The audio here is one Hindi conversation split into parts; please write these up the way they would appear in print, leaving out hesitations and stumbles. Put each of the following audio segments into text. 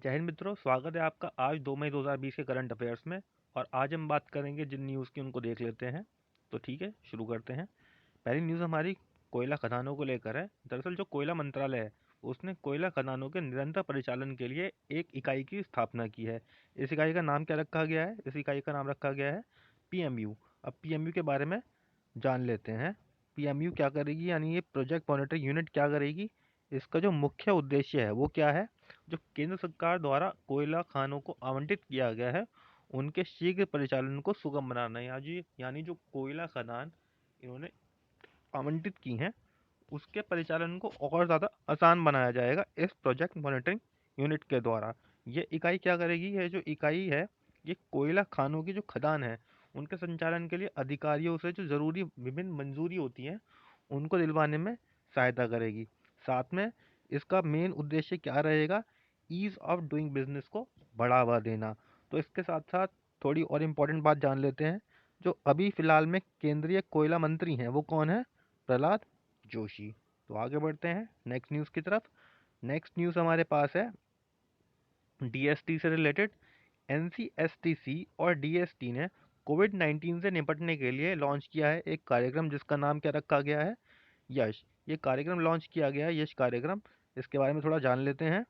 जय हिंद मित्रों, स्वागत है आपका आज 2 मई 2020 के करंट अफेयर्स में। और आज हम बात करेंगे जिन न्यूज़ की, उनको देख लेते हैं। तो ठीक है, शुरू करते हैं। पहली न्यूज़ हमारी कोयला खदानों को लेकर है। दरअसल जो कोयला मंत्रालय है, उसने कोयला खदानों के निरंतर परिचालन के लिए एक इकाई की स्थापना की है। इस इकाई का नाम क्या रखा गया है? इस इकाई का नाम रखा गया है पीएमयू। अब पीएमयू के बारे में जान लेते हैं। पीएमयू क्या करेगी, यानी ये प्रोजेक्ट मॉनिटरिंग यूनिट क्या करेगी, इसका जो मुख्य उद्देश्य है वो क्या है? जो केंद्र सरकार द्वारा कोयला खानों को आवंटित किया गया है, उनके शीघ्र परिचालन को सुगम बनाना है। यानी जो कोयला खदान इन्होंने आवंटित की हैं, उसके परिचालन को और ज़्यादा आसान बनाया जाएगा इस प्रोजेक्ट मॉनिटरिंग यूनिट के द्वारा। ये इकाई क्या करेगी? ये जो इकाई है, ये कोयला खानों की जो खदान है, उनके संचालन के लिए अधिकारियों से जो ज़रूरी विभिन्न मंजूरी होती हैं, उनको दिलवाने में सहायता करेगी। साथ में इसका मेन उद्देश्य क्या रहेगा? ईज़ ऑफ डूइंग बिजनेस को बढ़ावा देना। तो इसके साथ साथ थोड़ी और इम्पोर्टेंट बात जान लेते हैं। जो अभी फ़िलहाल में केंद्रीय कोयला मंत्री हैं, वो कौन है? प्रहलाद जोशी। तो आगे बढ़ते हैं नेक्स्ट न्यूज़ की तरफ। नेक्स्ट न्यूज़ हमारे पास है डीएसटी से रिलेटेड। एनसीएसटीसी और डीएसटी ने कोविड-19 से निपटने के लिए लॉन्च किया है एक कार्यक्रम, जिसका नाम क्या रखा गया है? यश। ये कार्यक्रम लॉन्च किया गया है, यश कार्यक्रम। इसके बारे में थोड़ा जान लेते हैं।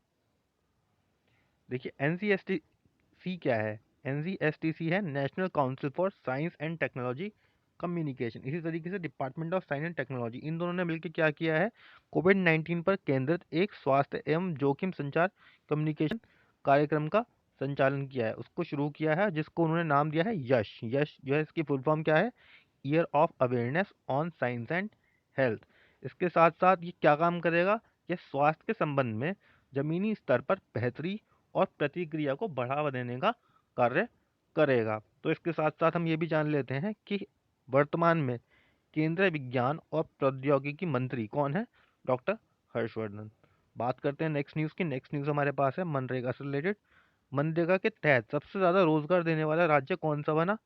देखिए, एनसीएसटीसी क्या है? एनसीएसटीसी है national council for science and technology communication. इसी तरीके से department of science and technology, इन दोनों ने मिलकर क्या किया है? कोविड-19 पर केंद्रित एक स्वास्थ्य एवं जोखिम संचार कम्युनिकेशन कार्यक्रम का संचालन किया है, उसको शुरू किया है, जिसको उन्होंने नाम दिया है यश। यश जो है, इसकी फुल फॉर्म क्या है? Year of awareness on science and health. इसके साथ साथ ये क्या काम करेगा? ये स्वास्थ्य के संबंध में जमीनी स्तर पर बेहतरी और प्रतिक्रिया को बढ़ावा देने का कार्य करेगा। तो इसके साथ साथ हम ये भी जान लेते हैं कि वर्तमान में केंद्रीय विज्ञान और प्रौद्योगिकी मंत्री कौन है? डॉक्टर हर्षवर्धन। बात करते हैं नेक्स्ट न्यूज़ की। नेक्स्ट न्यूज़ हमारे पास है मनरेगा से रिलेटेड। मनरेगा के तहत सबसे ज़्यादा रोजगार देने वाला राज्य कौन सा बना?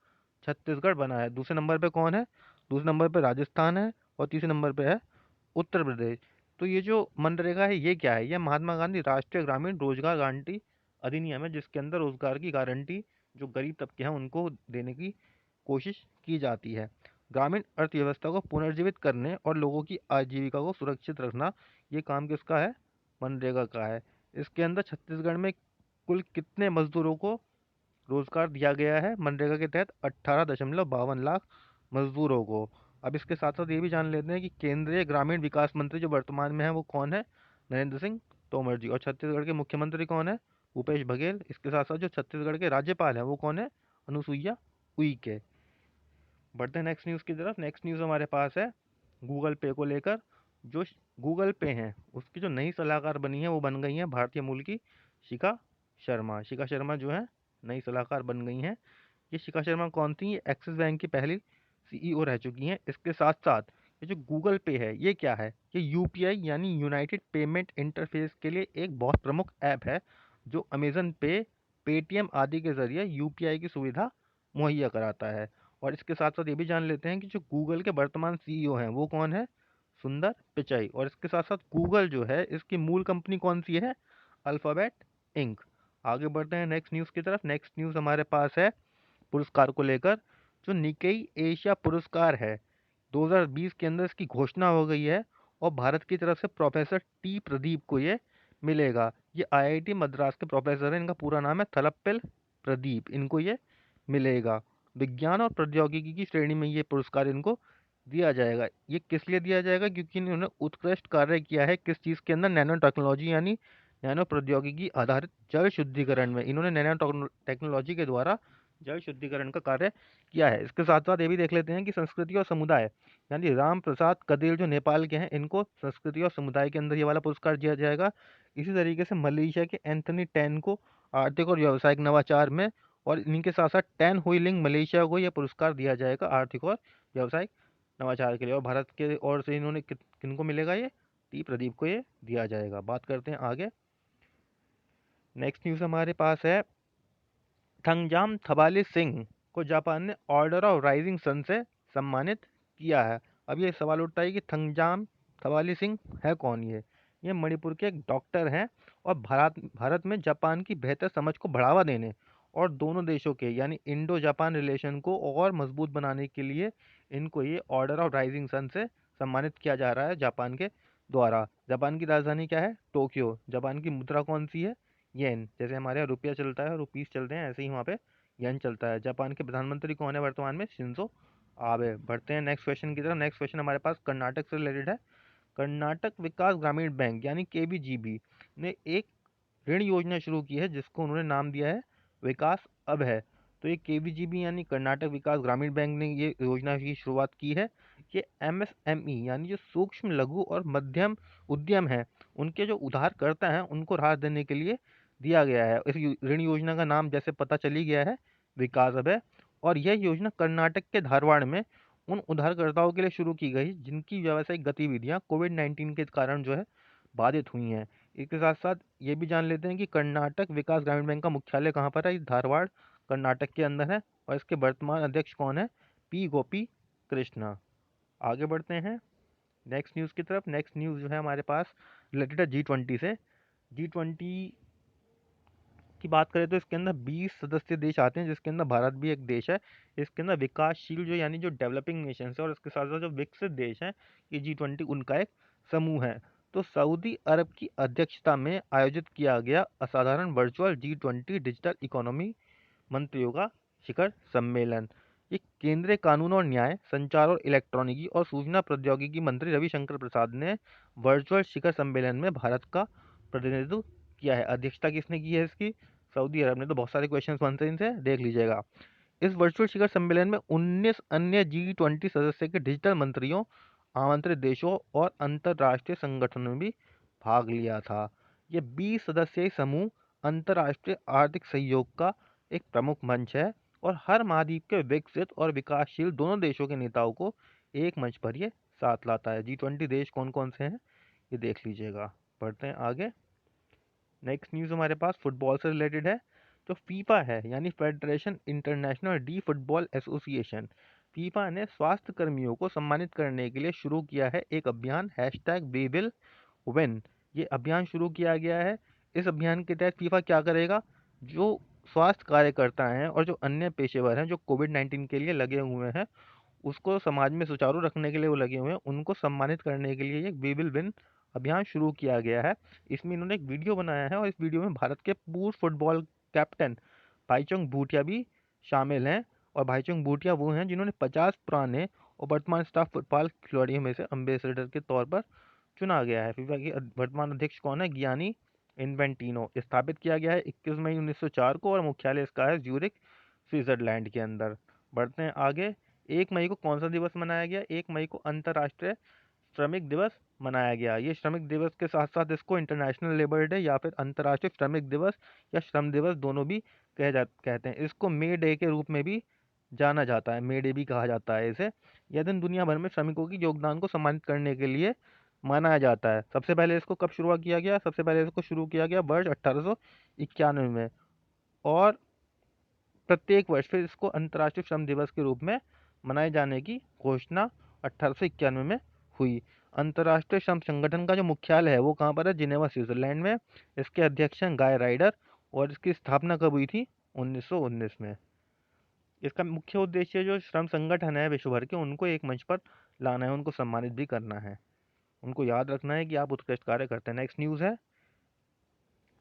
छत्तीसगढ़ बना है। दूसरे नंबर पे कौन है? दूसरे नंबर पे राजस्थान है और तीसरे नंबर पे है उत्तर प्रदेश। तो ये जो मनरेगा है, ये क्या है? ये महात्मा गांधी राष्ट्रीय ग्रामीण रोजगार गारंटी अधिनियम है, जिसके अंदर रोजगार की गारंटी जो गरीब तबके हैं उनको देने की कोशिश की जाती है। ग्रामीण अर्थव्यवस्था को पुनर्जीवित करने और लोगों की आजीविका को सुरक्षित रखना, ये काम किसका है? मनरेगा का है। इसके अंदर छत्तीसगढ़ में कुल कितने मजदूरों को रोजगार दिया गया है मनरेगा के तहत? 18.52 लाख मजदूरों को। अब इसके साथ साथ ये भी जान लेते हैं कि केंद्रीय ग्रामीण विकास मंत्री जो वर्तमान में है, वो कौन है? नरेंद्र सिंह तोमर जी। और छत्तीसगढ़ के मुख्यमंत्री कौन है? भूपेश बघेल। इसके साथ साथ जो छत्तीसगढ़ के राज्यपाल हैं, वो कौन है? अनुसुईया उइके। बढ़ते हैं नेक्स्ट न्यूज़ की तरफ। नेक्स्ट न्यूज़ हमारे पास है गूगल पे को लेकर। जो गूगल पे हैं, उसकी जो नई सलाहकार बनी है, वो बन गई हैं भारतीय मूल की शिखा शर्मा। शिखा शर्मा जो है नई सलाहकार बन गई हैं। ये शिखा शर्मा कौन थी? ये एक्सिस बैंक की पहली सीईओ रह चुकी हैं। इसके साथ साथ ये जो गूगल पे है, ये क्या है? ये यूपीआई यानी यूनाइटेड पेमेंट इंटरफेस के लिए एक बहुत प्रमुख ऐप है, जो अमेजन पे, पेटीएम आदि के जरिए यूपीआई की सुविधा मुहैया कराता है। और इसके साथ साथ ये भी जान लेते हैं कि जो गूगल के वर्तमान सीईओ हैं, वो कौन है? सुंदर पिचाई। और इसके साथ साथ गूगल जो है, इसकी मूल कंपनी कौन सी है? Alphabet Inc. आगे बढ़ते हैं नेक्स्ट न्यूज़ की तरफ। नेक्स्ट न्यूज़ हमारे पास है पुरस्कार को लेकर। जो निकेई एशिया पुरस्कार है, 2020 के अंदर इसकी घोषणा हो गई है, और भारत की तरफ से प्रोफेसर टी प्रदीप को ये मिलेगा। ये आईआईटी मद्रास के प्रोफेसर हैं, इनका पूरा नाम है थलप्पेल प्रदीप। इनको ये मिलेगा। विज्ञान और प्रौद्योगिकी की श्रेणी में ये पुरस्कार इनको दिया जाएगा। ये किस लिए दिया जाएगा? क्योंकि इन्होंने उत्कृष्ट कार्य किया है किस चीज़ के अंदर? नैनो टेक्नोलॉजी यानी नैनो प्रौद्योगिकी आधारित जल शुद्धिकरण में इन्होंने नैनो टेक्नोलॉजी के द्वारा जल शुद्धिकरण का कार्य किया है। इसके साथ साथ ये भी देख लेते हैं कि संस्कृति और समुदाय यानी राम प्रसाद कदेल जो नेपाल के हैं, इनको संस्कृति और समुदाय के अंदर ये वाला पुरस्कार दिया जाएगा। इसी तरीके से मलेशिया के एंथनी टेन को आर्थिक और व्यावसायिक नवाचार में, और इनके साथ साथ टेन हुइलिंग मलेशिया को यह पुरस्कार दिया जाएगा आर्थिक और व्यावसायिक नवाचार के लिए। और भारत के ओर से इन्होंने किनको मिलेगा? ये टी प्रदीप को ये दिया जाएगा। बात करते हैं आगे। नेक्स्ट न्यूज़ हमारे पास है थंगजाम थबाली सिंह को जापान ने ऑर्डर ऑफ राइजिंग सन से सम्मानित किया है। अब ये सवाल उठता है कि थंगजाम थबाली सिंह है कौन? ये मणिपुर के एक डॉक्टर हैं, और भारत में जापान की बेहतर समझ को बढ़ावा देने और दोनों देशों के यानी इंडो जापान रिलेशन को और मजबूत बनाने के लिए इनको ये ऑर्डर ऑफ राइजिंग सन से सम्मानित किया जा रहा है जापान के द्वारा। जापान की राजधानी क्या है? टोक्यो। जापान की मुद्रा कौन सी है? येन। जैसे हमारे यहाँ रुपया चलता है, रुपीस चलते हैं, ऐसे ही वहाँ पे येन चलता है। जापान के प्रधानमंत्री कौन है वर्तमान में? Shinzo Abe. बढ़ते हैं नेक्स्ट क्वेश्चन की तरफ। नेक्स्ट क्वेश्चन हमारे पास कर्नाटक से रिलेटेड है। कर्नाटक विकास ग्रामीण बैंक यानी केबीजीबी ने एक ऋण योजना शुरू की है जिसको उन्होंने नाम दिया है विकास अब है। तो ये केबीजीबी यानी कर्नाटक विकास ग्रामीण बैंक ने ये योजना की शुरुआत की है। ये एमएसएमई यानी जो सूक्ष्म लघु और मध्यम उद्यम है उनके जो उधारकर्ता हैं उनको राहत देने के लिए दिया गया है। इस ऋण योजना का नाम जैसे पता चल ही गया है, विकास अब है। और यह योजना कर्नाटक के धारवाड़ में उन उधारकर्ताओं के लिए शुरू की गई जिनकी व्यावसायिक गतिविधियां कोविड-19 के कारण जो है बाधित हुई हैं। इसके साथ साथ ये भी जान लेते हैं कि कर्नाटक विकास ग्रामीण बैंक का मुख्यालय कहाँ पर है? इस धारवाड़ कर्नाटक के अंदर है। और इसके वर्तमान अध्यक्ष कौन है? पी गोपी कृष्णा। आगे बढ़ते हैं नेक्स्ट न्यूज़ की तरफ। नेक्स्ट न्यूज़ जो है हमारे पास रिलेटेड है G20 से। G20 की बात करें तो इसके अंदर 20 सदस्य देश आते हैं जिसके अंदर भारत भी एक देश है। इसके अंदर विकासशील जो यानी जो डेवलपिंग नेशन है और इसके साथ साथ जो विकसित देश हैं, ये G20 उनका एक समूह है। तो सऊदी अरब की अध्यक्षता में आयोजित किया गया असाधारण वर्चुअल G20 डिजिटल इकोनॉमी मंत्रियों का शिखर सम्मेलन। ये केंद्रीय कानून और न्याय, संचार और इलेक्ट्रॉनिकी और सूचना प्रौद्योगिकी मंत्री रविशंकर प्रसाद ने वर्चुअल शिखर सम्मेलन में भारत का प्रतिनिधित्व किया है। अध्यक्षता किसने की है इसकी? सऊदी अरब ने। तो बहुत सारे क्वेश्चन बनते हैं इनसे, देख लीजिएगा। इस वर्चुअल शिखर सम्मेलन में 19 अन्य G20 सदस्य के डिजिटल मंत्रियों, आमंत्रित देशों और अंतर्राष्ट्रीय संगठनों ने भी भाग लिया था। ये 20 सदस्यीय समूह अंतर्राष्ट्रीय आर्थिक सहयोग का एक प्रमुख मंच है और हर महाद्वीप के विकसित और विकासशील दोनों देशों के नेताओं को एक मंच पर ये साथ लाता है। G20 देश कौन कौन से हैं ये देख लीजिएगा। बढ़ते हैं आगे। नेक्स्ट न्यूज़ हमारे पास फुटबॉल से रिलेटेड है। जो फीफा है यानी federation international D football association, FIFA ने स्वास्थ्य कर्मियों को सम्मानित करने के लिए शुरू किया है एक अभियान #वी विल विन। ये अभियान शुरू किया गया है। इस अभियान के तहत फीफा क्या करेगा? जो स्वास्थ्य कार्यकर्ता हैं और जो अन्य पेशेवर हैं जो कोविड-19 के लिए लगे हुए हैं उसको समाज में सुचारू रखने के लिए वो लगे हुए हैं, उनको सम्मानित करने के लिए एक वी विल विन अभियान शुरू किया गया है। इसमें इन्होंने एक वीडियो बनाया है और इस वीडियो में भारत के पूर्व फुटबॉल कैप्टन भाईचुंग भूटिया भी शामिल हैं। और भाईचुंग भूटिया वो हैं जिन्होंने 50 पुराने और वर्तमान स्टाफ फुटबॉल खिलाड़ियों में से अम्बेसडर के तौर पर चुना गया है। फीफा के वर्तमान अध्यक्ष कौन है? Gianni Infantino. स्थापित किया गया है 21 मई 1904 को और मुख्यालय इसका है ज्यूरिख स्विट्जरलैंड के अंदर। बढ़ते हैं आगे। 1 मई को कौन सा दिवस मनाया गया? 1 मई को अंतर्राष्ट्रीय श्रमिक दिवस मनाया गया। ये श्रमिक दिवस के साथ साथ इसको इंटरनेशनल लेबर डे या फिर अंतर्राष्ट्रीय श्रमिक दिवस या श्रम दिवस दोनों भी कहते हैं। इसको मे डे के रूप में भी जाना जाता है, मे डे भी कहा जाता है इसे। यह दिन दुनिया भर में श्रमिकों की योगदान को सम्मानित करने के लिए मनाया जाता है। सबसे पहले इसको कब शुरुआत किया गया? सबसे पहले इसको शुरू किया गया वर्ष 1891 में और प्रत्येक वर्ष फिर इसको अंतर्राष्ट्रीय श्रम दिवस के रूप में मनाए जाने की घोषणा 1891 में हुई। अंतर्राष्ट्रीय श्रम संगठन का जो मुख्यालय है वो कहाँ पर है? जिनेवा स्विट्जरलैंड में। इसके अध्यक्ष हैं गाय राइडर और इसकी स्थापना कब हुई थी? 1919 में। इसका मुख्य उद्देश्य जो श्रम संगठन है विश्व भर के उनको एक मंच पर लाना है, उनको सम्मानित भी करना है, उनको याद रखना है कि आप उत्कृष्ट कार्य करते हैं। नेक्स्ट न्यूज़ है,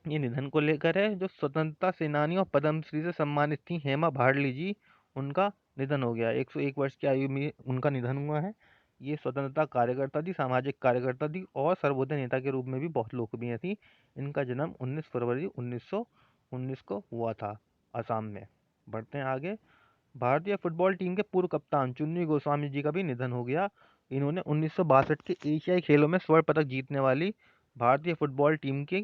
ये निधन को लेकर है। जो स्वतंत्रता सेनानी और पद्मश्री से सम्मानित थी हेमा भारली जी, उनका निधन हो गया। 101 वर्ष की आयु में उनका निधन हुआ है। ये स्वतंत्रता कार्यकर्ता थी, सामाजिक कार्यकर्ता थी और सर्वोदय नेता के रूप में भी बहुत लोकप्रिय थी। इनका जन्म 19 फरवरी 1919 को हुआ था असम में। बढ़ते हैं आगे। भारतीय फुटबॉल टीम के पूर्व कप्तान चुन्नी गोस्वामी जी का भी निधन हो गया। इन्होंने 1962 के एशियाई खेलों में स्वर्ण पदक जीतने वाली भारतीय फुटबॉल टीम के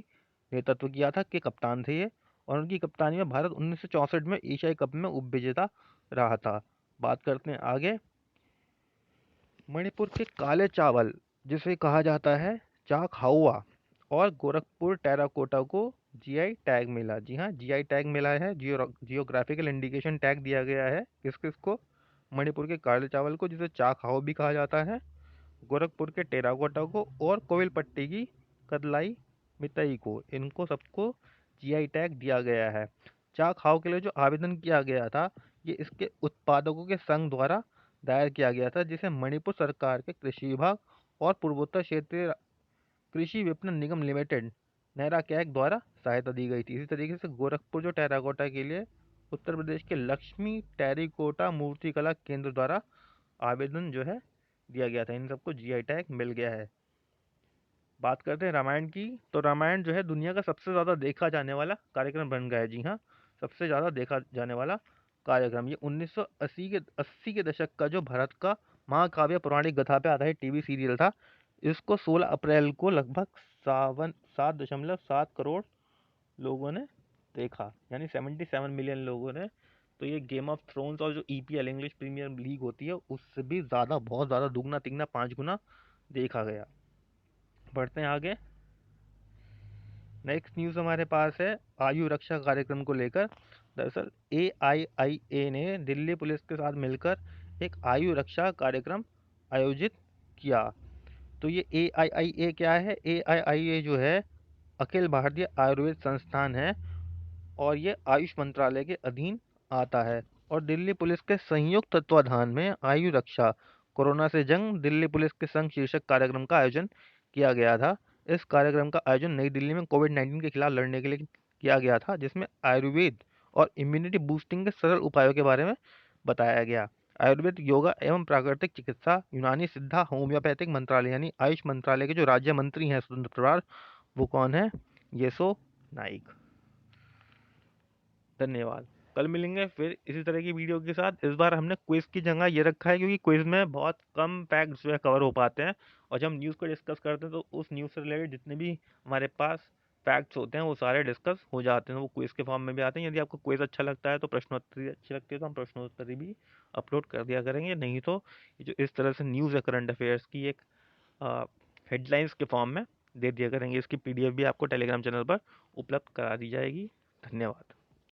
नेतृत्व किया था, के कप्तान थे ये। और उनकी कप्तानी में भारत 1964 में एशियाई कप में उपविजेता रहा था। बात करते हैं आगे। मणिपुर के काले चावल जिसे कहा जाता है चाकहाउआ और गोरखपुर टेराकोटा को जीआई टैग मिला। जी हाँ, जीआई टैग मिला है, जियोग्राफिकल इंडिकेशन टैग दिया गया है। किस किस को? मणिपुर के काले चावल को जिसे चाकहाओ भी कहा जाता है, गोरखपुर के टेराकोटा को और कोविलपट्टी की कतलाई मितई को, इनको सबको जीआई टैग दिया गया है। चा खाओ के लिए जो आवेदन किया गया था, ये इसके उत्पादकों के संघ द्वारा दायर किया गया था, जिसे मणिपुर सरकार के कृषि विभाग और पूर्वोत्तर क्षेत्रीय कृषि विपणन निगम लिमिटेड नैरा कैग द्वारा सहायता दी गई थी। इसी तरीके से गोरखपुर जो टेराकोटा के लिए उत्तर प्रदेश के लक्ष्मी टेरिकोटा मूर्तिकला केंद्र द्वारा आवेदन जो है दिया गया था। इन सबको जीआई टैग मिल गया है। बात करते हैं रामायण की, तो रामायण जो है दुनिया का सबसे ज़्यादा देखा जाने वाला कार्यक्रम बन गया है। जी हाँ, सबसे ज़्यादा देखा जाने वाला कार्यक्रम। ये 1980 के दशक का जो भारत का महाकाव्य पौराणिक गाथा पे आधारित टीवी सीरियल था। इसको 16 अप्रैल को लगभग 7.7 करोड़ लोगों ने देखा, यानी 77 मिलियन लोगों ने। तो ये गेम ऑफ थ्रोन्स और जो ईपीएल इंग्लिश प्रीमियर लीग होती है उससे भी ज़्यादा, बहुत ज़्यादा, दुगना तिगना 5 गुना देखा गया। बढ़ते हैं आगे। नेक्स्ट न्यूज़ हमारे पास है आयु रक्षा कार्यक्रम को लेकर। दरअसल AIIA ने दिल्ली पुलिस के साथ मिलकर एक आयु रक्षा कार्यक्रम आयोजित किया। तो ये AIIA क्या है? AIIA जो है अखिल भारतीय आयुर्वेद संस्थान है और ये आयुष मंत्रालय के अधीन आता है। और दिल्ली पुलिस के संयुक्त तत्वाधान में आयु रक्षा कोरोना से जंग दिल्ली पुलिस के संग शीर्षक कार्यक्रम का आयोजन किया गया था। इस कार्यक्रम का आयोजन नई दिल्ली में कोविड-19 के खिलाफ लड़ने के लिए किया गया था, जिसमें आयुर्वेद और इम्यूनिटी बूस्टिंग के सरल उपायों के बारे में बताया गया। आयुर्वेद, योगा एवं प्राकृतिक चिकित्सा, यूनानी सिद्धा, होम्योपैथिक मंत्रालय यानी आयुष मंत्रालय के जो राज्य मंत्री हैं स्वतंत्र प्रभार, वो कौन है? येसो नाइक। धन्यवाद। कल मिलेंगे फिर इसी तरह की वीडियो के साथ। इस बार हमने क्विज की जगह ये रखा है क्योंकि क्विज में बहुत कम फैक्ट्स जो है कवर हो पाते हैं, और जब हम न्यूज़ को डिस्कस करते हैं तो उस न्यूज़ से रिलेटेड जितने भी हमारे पास फैक्ट्स होते हैं वो सारे डिस्कस हो जाते हैं, वो क्विज के फॉर्म में भी आते हैं। यदि आपको क्विज अच्छा लगता है तो प्रश्नोत्तरी अच्छी लगती है तो हम प्रश्नोत्तरी भी अपलोड कर दिया करेंगे। नहीं तो ये जो इस तरह से न्यूज़ है करंट अफेयर्स की एक हेडलाइंस के फॉर्म में दे दिया करेंगे। इसकी PDF भी आपको टेलीग्राम चैनल पर उपलब्ध करा दी जाएगी। धन्यवाद।